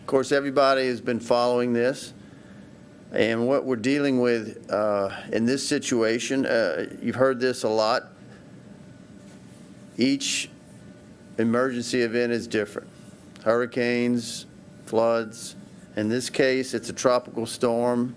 Of course, everybody has been following this, and what we're dealing with in this situation, you've heard this a lot. Each emergency event is different. Hurricanes, floods. In this case, it's a tropical storm,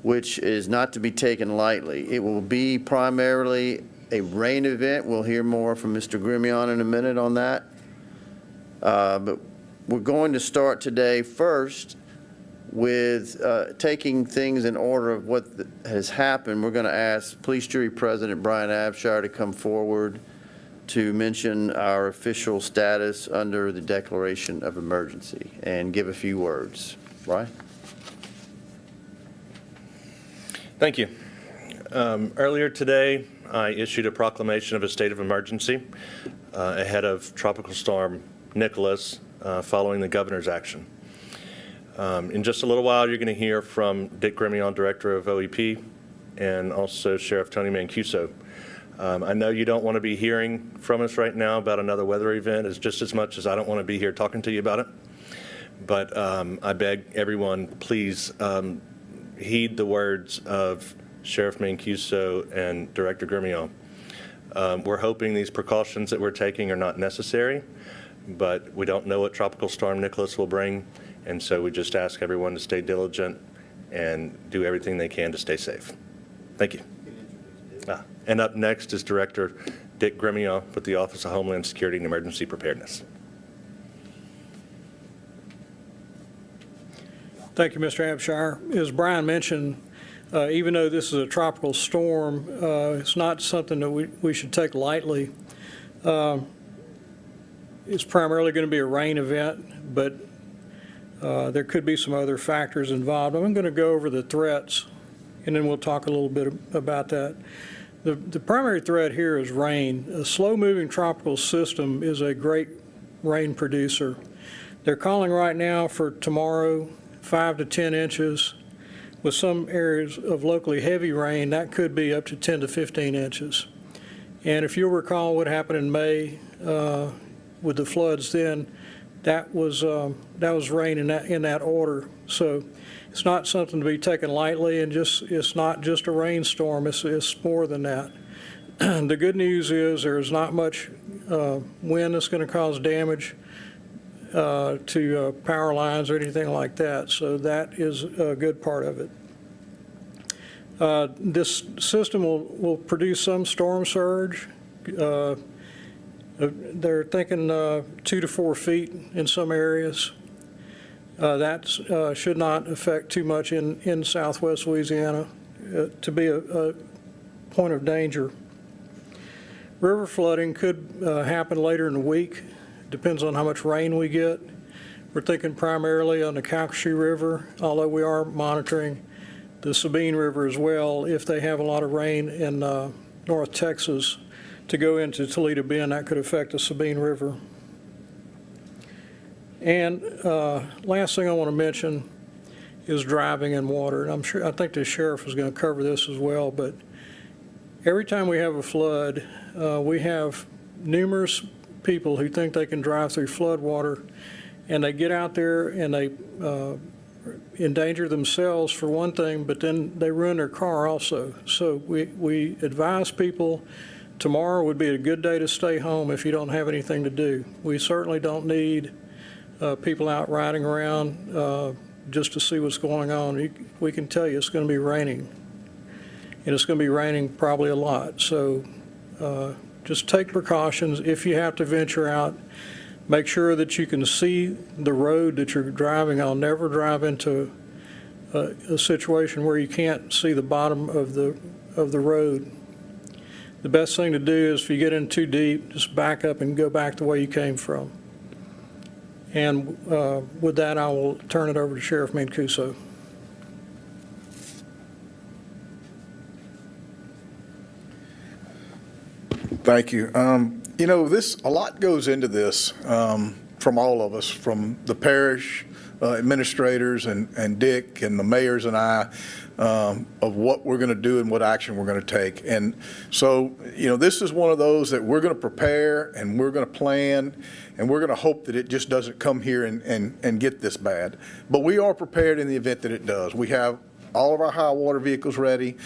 which is not to be taken lightly. It will be primarily a rain event. We'll hear more from Mr. Grimion in a minute on that. But we're going to start today first with taking things in order of what has happened. We're going to ask Police Jury President Brian Abshire to come forward to mention our official status under the declaration of emergency and give a few words. Brian? Thank you. Earlier today, I issued a proclamation of a state of emergency ahead of Tropical Storm Nicholas following the governor's action. In just a little while, you're going to hear from Dick Grimion, Director of OEP, and also Sheriff Tony Mancuso. I know you don't want to be hearing from us right now about another weather event just as much as I don't want to be here talking to you about it. But I beg everyone, please heed the words of Sheriff Mancuso and Director Grimion. We're hoping these precautions that we're taking are not necessary, but we don't know what Tropical Storm Nicholas will bring, and so we just ask everyone to stay diligent and do everything they can to stay safe. Thank you. And up next is Director Dick Grimion with the Office of Homeland Security and Emergency Preparedness. Thank you, Mr. Abshire. As Brian mentioned, even though this is a tropical storm, it's not something that we should take lightly. It's primarily going to be a rain event, but there could be some other factors involved. I'm going to go over the threats, and then we'll talk a little bit about that. The primary threat here is rain. A slow-moving tropical system is a great rain producer. They're calling right now for tomorrow 5 to 10 inches. With some areas of locally heavy rain, that could be up to 10 to 15 inches. And if you'll recall what happened in May with the floods then, that was rain in that order. So it's not something to be taken lightly, and it's not just a rainstorm. It's more than that. The good news is there's not much wind that's going to cause damage to power lines or anything like that. So that is a good part of it. This system will produce some storm surge. They're thinking 2 to 4 feet in some areas. That should not affect too much in southwest Louisiana to be a point of danger. River flooding could happen later in the week. Depends on how much rain we get. We're thinking primarily on the Calcasieu River, although we are monitoring the Sabine River as well. If they have a lot of rain in North Texas to go into Toledo Bend, that could affect the Sabine River. And last thing I want to mention is driving in water. And I think the sheriff is going to cover this as well, but every time we have a flood, we have numerous people who think they can drive through flood water, and they get out there and they endanger themselves for one thing, but then they ruin their car also. So we advise people tomorrow would be a good day to stay home if you don't have anything to do. We certainly don't need people out riding around just to see what's going on. We can tell you it's going to be raining, and it's going to be raining probably a lot. So just take precautions. If you have to venture out, make sure that you can see the road that you're driving on. Never drive into a situation where you can't see the bottom of the road. The best thing to do is if you get in too deep, just back up and go back the way you came from. And with that, I will turn it over to Sheriff Mancuso. Thank you. You know, a lot goes into this. from all of us, from the parish administrators and Dick and the mayors and I, of what we're going to do and what action we're going to take. And so, this is one of those that we're going to prepare and we're going to plan and we're going to hope that it just doesn't come here and get this bad. But we are prepared in the event that it does. We have all of our high water vehicles ready.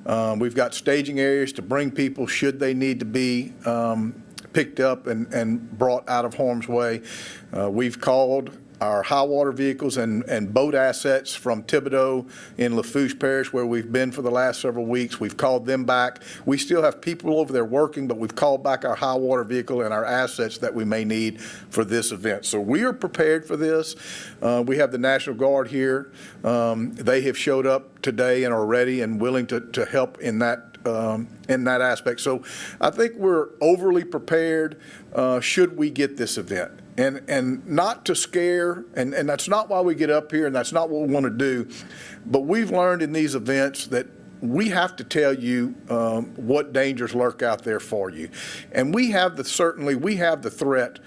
We've got staging areas to bring people should they need to be picked up and brought out of harm's way. We've called our high water vehicles and boat assets from Thibodaux in Lafourche Parish, where we've been for the last several weeks. We've called them back. We still have people over there working, but we've called back our high water vehicle and our assets that we may need for this event. So we are prepared for this. We have the National Guard here. They have showed up today and are ready and willing to help in that aspect. So I think we're overly prepared should we get this event. And not to scare, and that's not why we get up here, and that's not what we want to do, but we've learned in these events that we have to tell you what dangers lurk out there for you. And we have certainly the threat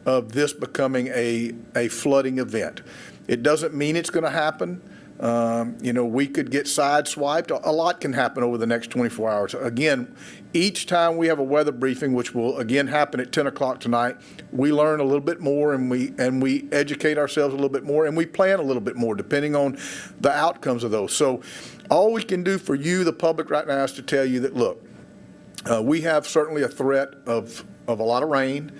of this becoming a flooding event. It doesn't mean it's going to happen. We could get sideswiped. A lot can happen over the next 24 hours. Again, each time we have a weather briefing, which will again happen at 10 o'clock tonight, we learn a little bit more and we educate ourselves a little bit more and we plan a little bit more depending on the outcomes of those. So all we can do for you, the public right now, is to tell you that, look, we have certainly a threat of a lot of rain.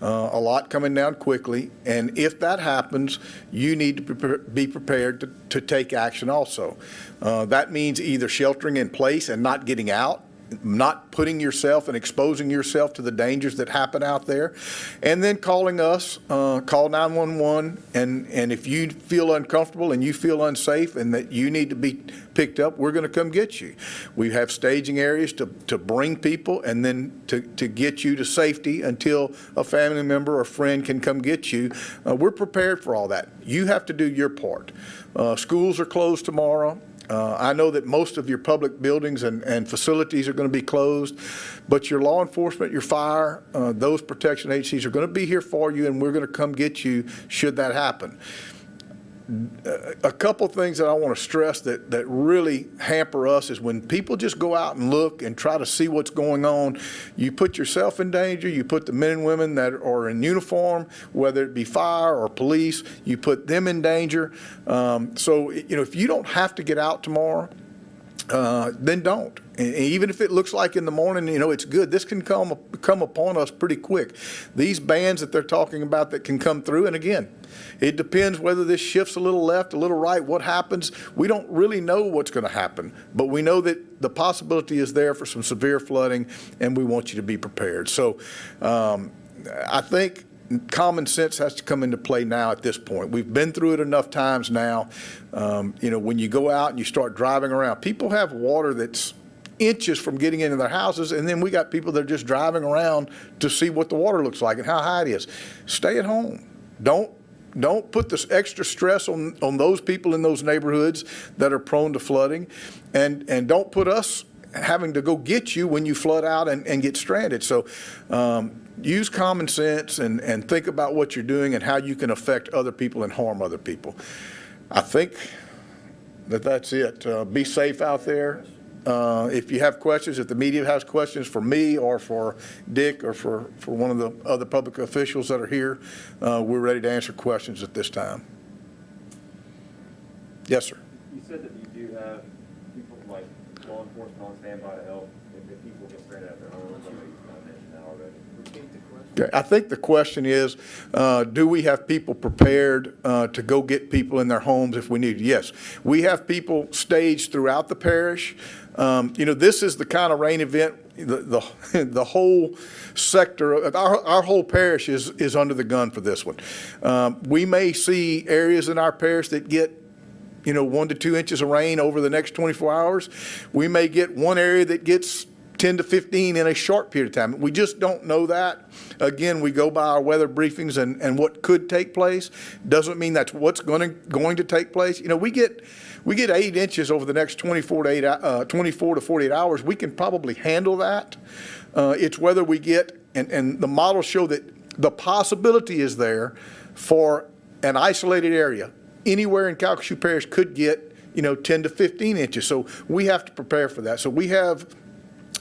A lot coming down quickly, and if that happens, you need to be prepared to take action also. That means either sheltering in place and not getting out, not putting yourself and exposing yourself to the dangers that happen out there, and then calling us, call 911, and if you feel uncomfortable and you feel unsafe and that you need to be picked up, we're going to come get you. We have staging areas to bring people and then to get you to safety until a family member or friend can come get you. We're prepared for all that. You have to do your part. Schools are closed tomorrow. I know that most of your public buildings and facilities are going to be closed, but your law enforcement, your fire, those protection agencies are going to be here for you, and we're going to come get you should that happen. A couple things that I want to stress that really hamper us is when people just go out and look and try to see what's going on, you put yourself in danger, you put the men and women that are in uniform, whether it be fire or police, you put them in danger. So, if you don't have to get out tomorrow, then don't. And even if it looks like in the morning, it's good. This can come upon us pretty quick. These bands that they're talking about that can come through, and again, it depends whether this shifts a little left, a little right, what happens. We don't really know what's going to happen, but we know that the possibility is there for some severe flooding, and we want you to be prepared. So I think common sense has to come into play now at this point. We've been through it enough times now. When you go out and you start driving around, people have water that's inches from getting into their houses, and then we got people that are just driving around to see what the water looks like and how high it is. Stay at home. Don't put this extra stress on those people in those neighborhoods that are prone to flooding, and don't put us having to go get you when you flood out and get stranded. So use common sense and think about what you're doing and how you can affect other people and harm other people. I think that's it. Be safe out there. If you have questions, if the media has questions for me or for Dick or for one of the other public officials that are here, we're ready to answer questions at this time. Yes, sir. You said that you do have people like law enforcement on standby to help if people get stranded at their homes. I know you've kind of mentioned that already. Repeat the question. Okay. I think the question is, do we have people prepared to go get people in their homes if we need to? Yes. We have people staged throughout the parish. This is the kind of rain event, the whole sector, our whole parish is under the gun for this one. We may see areas in our parish that get 1 to 2 inches of rain over the next 24 hours. We may get one area that gets 10 to 15 in a short period of time. We just don't know that. Again, we go by our weather briefings and what could take place. Doesn't mean that's what's going to take place. We get 8 inches over the next 24 to 48 hours. We can probably handle that. It's whether we get, and the models show that the possibility is there, for an isolated area. Anywhere in Calcasieu Parish could get, 10 to 15 inches. So we have to prepare for that. So we have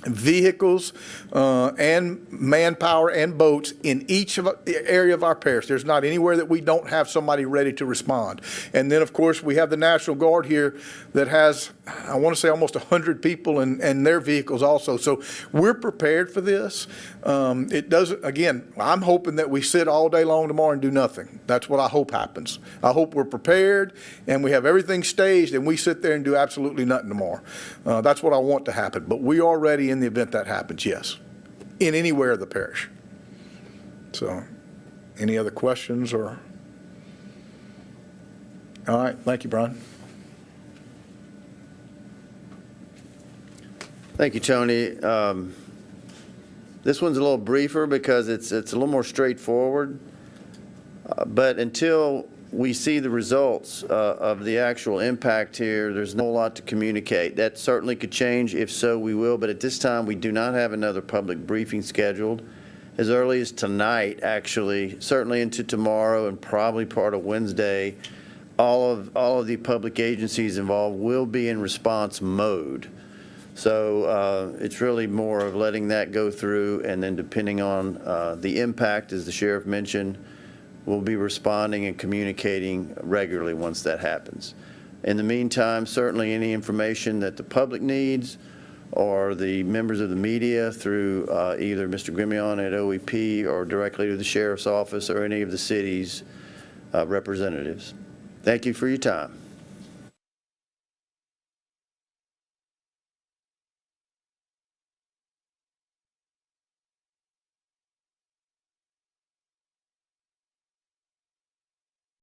vehicles and manpower and boats in each of the area of our parish. There's not anywhere that we don't have somebody ready to respond. And then, of course, we have the National Guard here that has, I want to say, almost 100 people and their vehicles also. So we're prepared for this. It doesn't, again, I'm hoping that we sit all day long tomorrow and do nothing. That's what I hope happens. I hope we're prepared and we have everything staged and we sit there and do absolutely nothing tomorrow. That's what I want to happen. But we are ready in the event that happens, yes, in anywhere of the parish. So, any other questions or? All right, thank you, Brian. Thank you, Tony. This one's a little briefer because it's a little more straightforward. But until we see the results of the actual impact here, there's no lot to communicate. That certainly could change. If so, we will. But at this time, we do not have another public briefing scheduled. As early as tonight, actually, certainly into tomorrow and probably part of Wednesday, all of the public agencies involved will be in response mode. So it's really more of letting that go through, and then depending on the impact, as the sheriff mentioned, we'll be responding and communicating regularly once that happens. In the meantime, certainly any information that the public needs or the members of the media through either Mr. Grimion at OEP or directly to the sheriff's office or any of the city's representatives. Thank you for your time.